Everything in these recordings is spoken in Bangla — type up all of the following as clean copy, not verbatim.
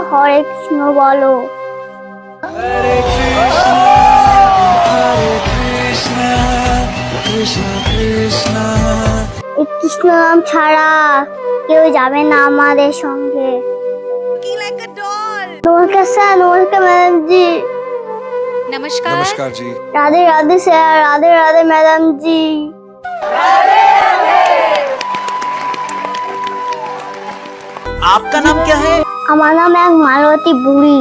হরে কৃষ্ণ বলো। हरे कृष्णा कृष्ण कृष्णा এই কৃষ্ণ নাম ছাড়া কেউ যাবে না আমাদের সঙ্গে। নমস্কার স্যার, নমস্কার ম্যাডাম জি। नमस्कार। नमस्कार जी। রাধে রাধে স্যার, রাধে রাধে ম্যাডাম জি। आपका नाम क्या है? আমার নাম এক মালতী বুড়ি।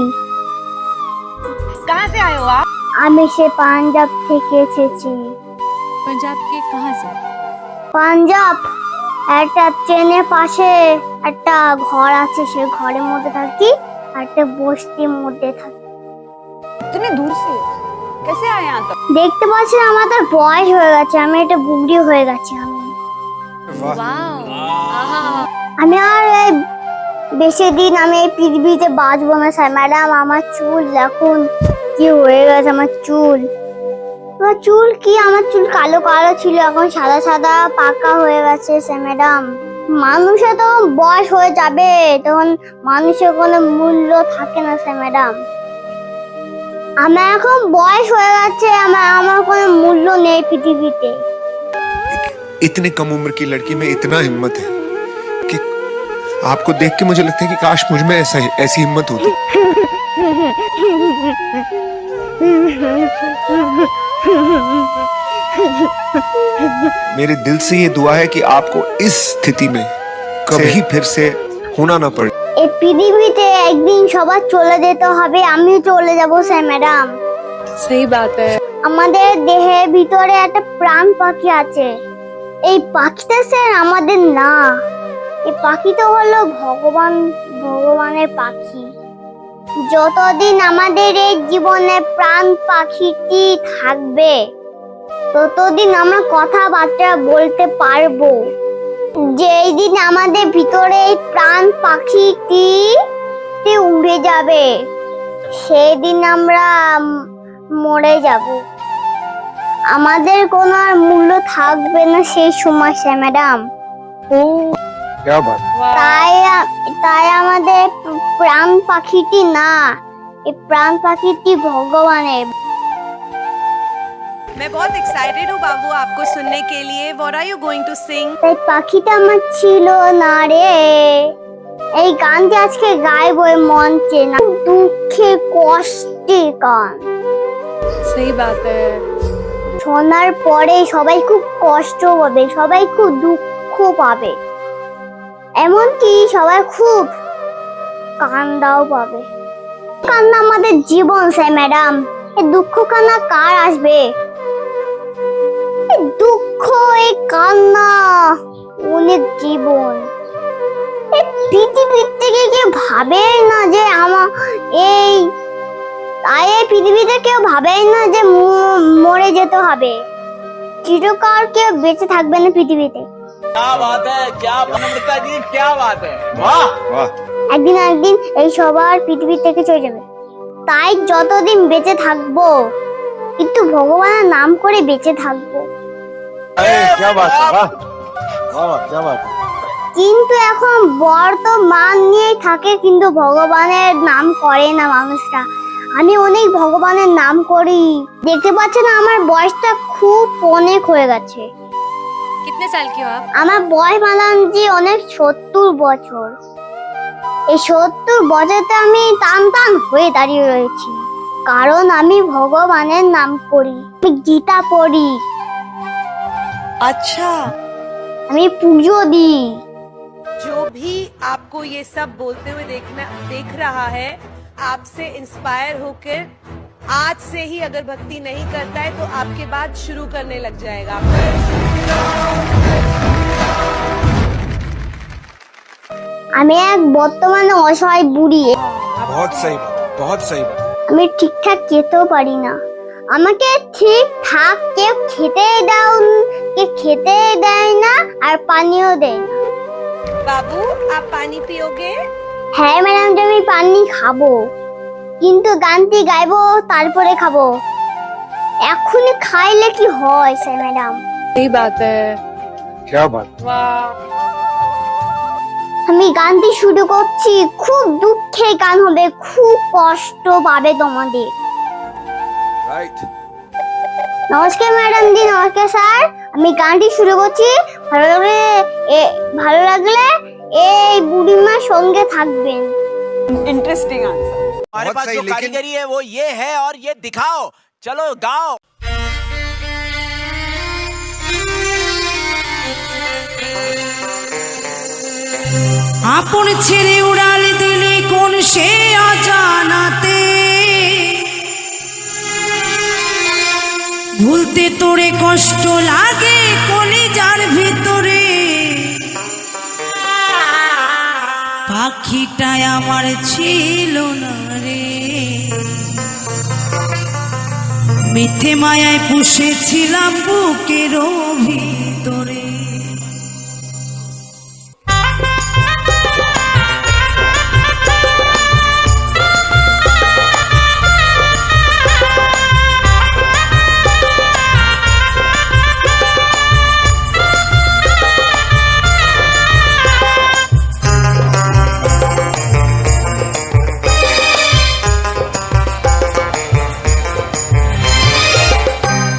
कहाँ से आए हो आप? আমি সে পাঞ্জাব থেকে এসেছি। पंजाब के कहाँ से? পাঞ্জাব একটা ট্রেনের পাশে একটা ঘর আছে, সে ঘরের মধ্যে থাকি, আর একটা বস্তির মধ্যে থাকি। इतने दूर से कैसे आए यहाँ तक? দেখতে পাচ্ছেন আমার তো বয়স হয়ে গেছে, আমি একটা বুড়ি হয়ে গেছি। वाह। আমি আর বেশি দিন আমি এই পৃথিবীতে বাঁচবো না স্যার। ম্যাডাম আমার চুল দেখুন কি হয়ে গেছে। আমার চুল কি, আমার চুল কালো কালো ছিল, এখন সাদা সাদা পাকা হয়ে গেছে স্যার। ম্যাডাম মানুষের তখন বয়স হয়ে যাবে, তখন মানুষের কোনো মূল্য থাকে না স্যার। ম্যাডাম আমার এখন বয়স হয়ে গেছে, আমার কোনো মূল্য নেই পৃথিবীতে। इतनी कम उम्र की लड़की में इतना हिम्मत है कि आपको देख के मुझे लगता है कि काश मुझ में ऐसी हिम्मत होती। मेरे दिल से ये दुआ है कि आपको इस स्थिति में कभी फिर से होना ना पड़े। এই পৃথিবীতে একদিন সবার চলে যেতে হবে, আমিও চলে যাব স্যার। ম্যাডাম सही बात है। আমাদের দেহের ভিতরে একটা প্রাণ পাখি আছে। এই পাখিটা স্যার আমাদের না, এই পাখিটা হলো ভগবানের পাখি। যতদিন আমাদের এই জীবনে প্রাণ পাখিটি থাকবে, ততদিন আমরা কথাবার্তা বলতে পারবো। যেই দিন আমাদের ভিতরে এই প্রাণ পাখিটি উড়ে যাবে, সেই দিন আমরা মরে যাব। আমাদের কোনো আর মূল্য থাকবে না সেই সময় স্যার। ম্যাডাম क्या बात। তাই আমাদের প্রাণ পাখিটি না, এই প্রাণ পাখিটি ভগবানের। मैं बहुत एक्साइटेड हूँ बाबू आपको सुनने के लिए। What are you going to sing? তাই পাখিটা আমার ছিল না রে। এই গানটি আজকে গাইবো এই মঞ্চে, না দুঃখে কষ্টে গান। सही बात है। শোনার পরে সবাই খুব কষ্ট পাবে, সবাই খুব দুঃখ পাবে, এমনকি সবাই খুব কান্নাও পাবে। কান্না আমাদের জীবন স্যার। ম্যাডাম এই দুঃখ কান্না কার আসবে? এই দুঃখ, এই কান্না অনেক জীবন। এই পৃথিবীর থেকে কেউ ভাবে না যে এই পৃথিবীতে কেউ ভাবেই না যে মরে যেতে হবে। চিরকাল কেউ বেঁচে থাকবে না পৃথিবীতে। क्या बात है, क्या नम्रता जी, क्या बात है, वाह वाह। একদিন না একদিন এই সবার পৃথিবী থেকে চলে যাবে। তাই যতদিন বেঁচে থাকবো, কিন্তু ভগবানের নাম করে বেঁচে থাকবো। क्या बात है, वाह वाह, क्या बात है। কিন্তু এখন বর্তমান নিয়েই থাকে, কিন্তু ভগবানের নাম করে না মানুষরা। আমি অনেক ভগবানের নাম করি। দেখতে পাচ্ছেন আমার বয়সটা খুব অনেক হয়ে গেছে। कितने साल की हो आप? আমার বয়স মানান যে অনেক 70 বছর। এই 70 বছরতে আমি টান হয়ে দাঁড়িয়ে রয়েছি, কারণ আমি ভগবানের নাম করি, আমি গীতা পড়ি, अच्छा, আমি পুজো দিই। जो भी आपको ये सब बोलते हुए देख रहा है, आपसे इंस्पायर होकर आज से ही अगर भक्ति नहीं करता है तो आपके बाद शुरू करने लग जाएगा। আমি এক বর্তমানে অসহায় বুড়ি। बहुत सही बात, बहुत सही बात। আমি ঠিকঠাক খেতেও পারি না। আমাকে ঠিকঠাক কেউ খেতে দেয় না, আর পানিও দেয় না। बाबू आप पानी पियोगे? হ্যাঁ ম্যাডাম, আমি পানি খাবো, কিন্তু গানটি গাইবো তারপরে খাবো। এখনই খাইলে কি হয় স্যার? ম্যাডাম सही बात है। क्या बात। वाह। আমি গানটি শুরু করছি, খুব দুঃখের গান হবে, খুব কষ্ট পাবে তোমাদের। নমস্কার ম্যাডাম জি, নমস্কার স্যার। আমি গানটি শুরু করছি, ভালো লাগলে এই বুড়িমার সঙ্গে থাকবেন। Interesting answer. हमारे बहुत पास सही, जो लेकिन- कारीगरी है वो ये है और ये दिखाओ, चलो गाओ। আপন ছেড়ে উড়াল দিলে কোন সে অজানাতে, ভুলতে তোরে কষ্ট লাগে কলিজার ভিতরে। পাখিটাই আমার ছিল না রে, মিথ্যে মায়ায় পুষেছিলাম বুকের ভিতরে।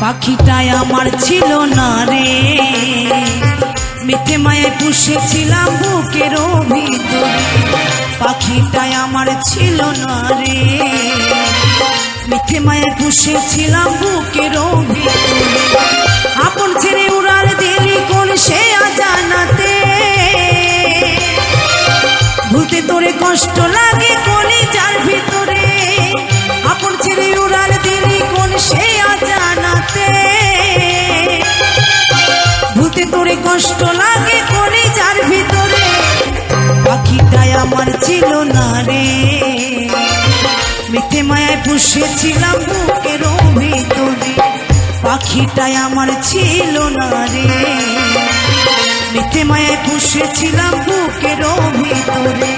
পাখিটাই আমার ছিল না রে, মিথ্যে মায়ায় পুষেছিলাম বুকের ভিতরে। পাখিটাই আমার ছিল না রে, মিথ্যে মায়ায় পুষেছিলাম বুকের ভিতরে। আপন ছেড়ে উড়াল দিলি কোন সে অজানাতে, ভুলতে তোরে কষ্ট লাগে কলিজার ভিতরে। আপন ছেড়ে উড়াল দিলি কোন সে অজানাতে, ভুলতে তোরে কষ্ট লাগে কলিজার ভিতরে। পাখিটাই আমার ছিল না রে, মিথ্যে মায়ায় পুষেছিলাম বুকের ভিতরে। পাখিটাই আমার ছিল না রে, মিথ্যে মায়ায় পুষেছিলাম বুকের ভিতরে।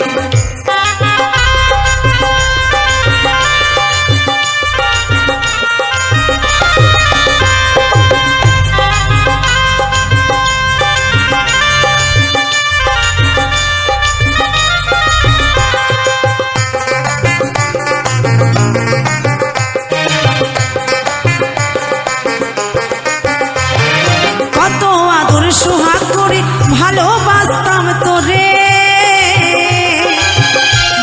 কত আদর সোহাগ করে ভালোবাসতাম তোরে,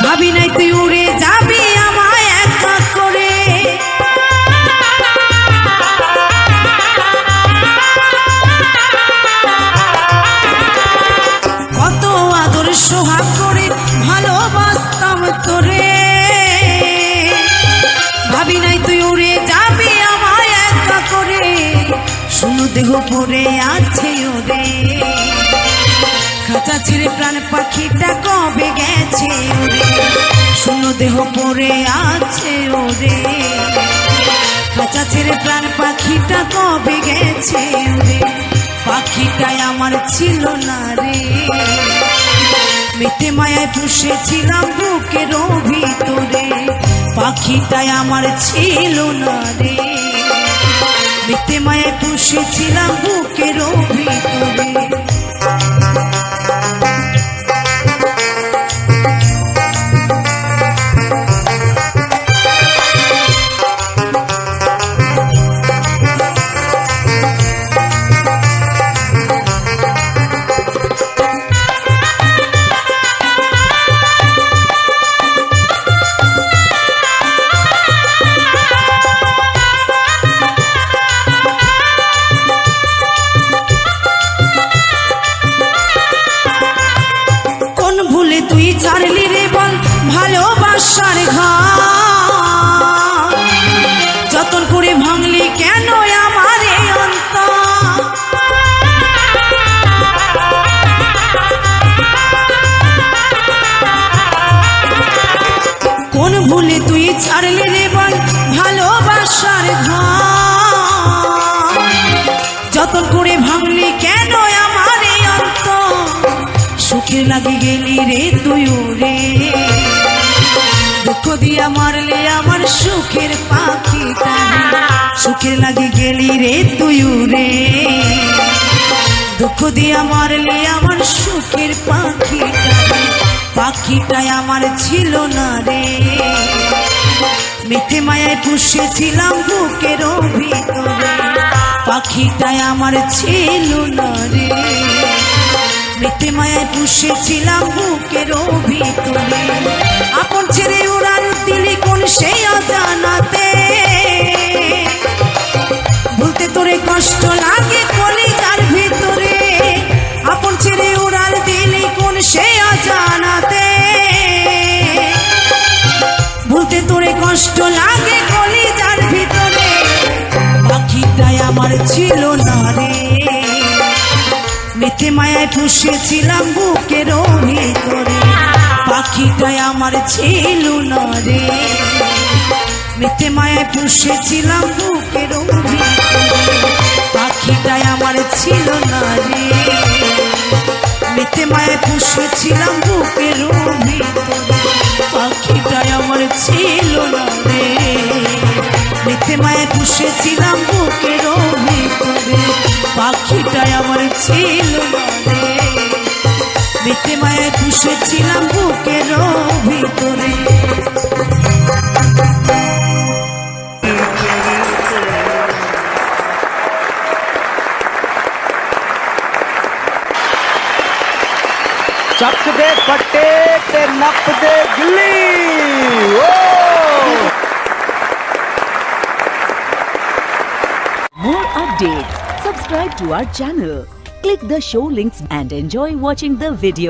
ভাবি নাই তুই উড়ে যাবি আমায় একা করে। কত আদর সোহাগ করে ভালোবাসতাম তোরে, ভাবি নাই তুই উড়ে যাবি আমায় একা করে। শুনো দেহ পড়ে আছে ওরে, খাঁচা ছেড়ে প্রাণ পাখিটা কবে গেছে ওরে। শুনো দেহ পড়ে আছে ওরে, খাঁচা ছেড়ে প্রাণ পাখিটা কবে গেছে ওরে। পাখিটাই আমার ছিল না রে, মিথ্যে মায়ায় পুষেছিলাম বুকের ভিতরে। পাখিটাই আমার ছিল না রে, মিথ্যে মায়ায় পুষেছিলাম বুকের ভিতরে। তুই ছাড়লি রে বল ভালোবাসার ঘর, যতন করে ভাঙলি কেন আমার অন্তর। কোন ভুলে তুই ছাড়লি রে বল ভালোবাসার ঘর, যতন করে ভাঙলি কেন আমার অন্তর। সুখে লাগে গেলি রে তুই রে, দুঃখ দিয়া মারলে আমার সুখের পাখিটা। সুখে লাগে গেলি রে তুই রে, দুঃখ দিয়া মারলে আমার সুখের পাখিটা। পাখিটাই আমার ছিল না রে, মিথ্যে মায়ায় পুষেছিলাম বুকের ভিতরে, পাখিটাই আমার ছিল না রে, মিথ্যে মায়ায় পুষেছিলাম বুকের ভিতরে, আপন ছেড়ে উড়াল দিলি কোন সেই অজানাতে, বলতে তোরে কষ্ট লাগে কলিজার ভিতরে, আপন ছেড়ে উড়াল দিলি কোন সেই অজানাতে, বলতে তোরে কষ্ট লাগে কলিজার ভিতরে, পাখিটাই আমার ছিল না রে, মিথ্যে মায়ায় পুষেছিলাম বুকের ভিতরে, পাখিটাই আমার ছিল না রে, মিথ্যে মায়ায় পুষেছিলাম বুকের ভিতরে, পাখিটাই আমার ছিল না রে, মিথ্যে মায়ায় পুষেছিলাম বুকের ভিতরে, পাখিটাই আমার ছিল না রে, মিথ্যে মায়ায় পুষেছিলাম বুকের ভিতরে, পাখিটাই আমার ছিল না রে, মিথ্যে মায়ায় পুষেছিলাম বুকের ভিতরে। चक दे पट्टे ते नप दे गिल्ली ओ More updates. Subscribe to our channel. Click the show links and enjoy watching the video.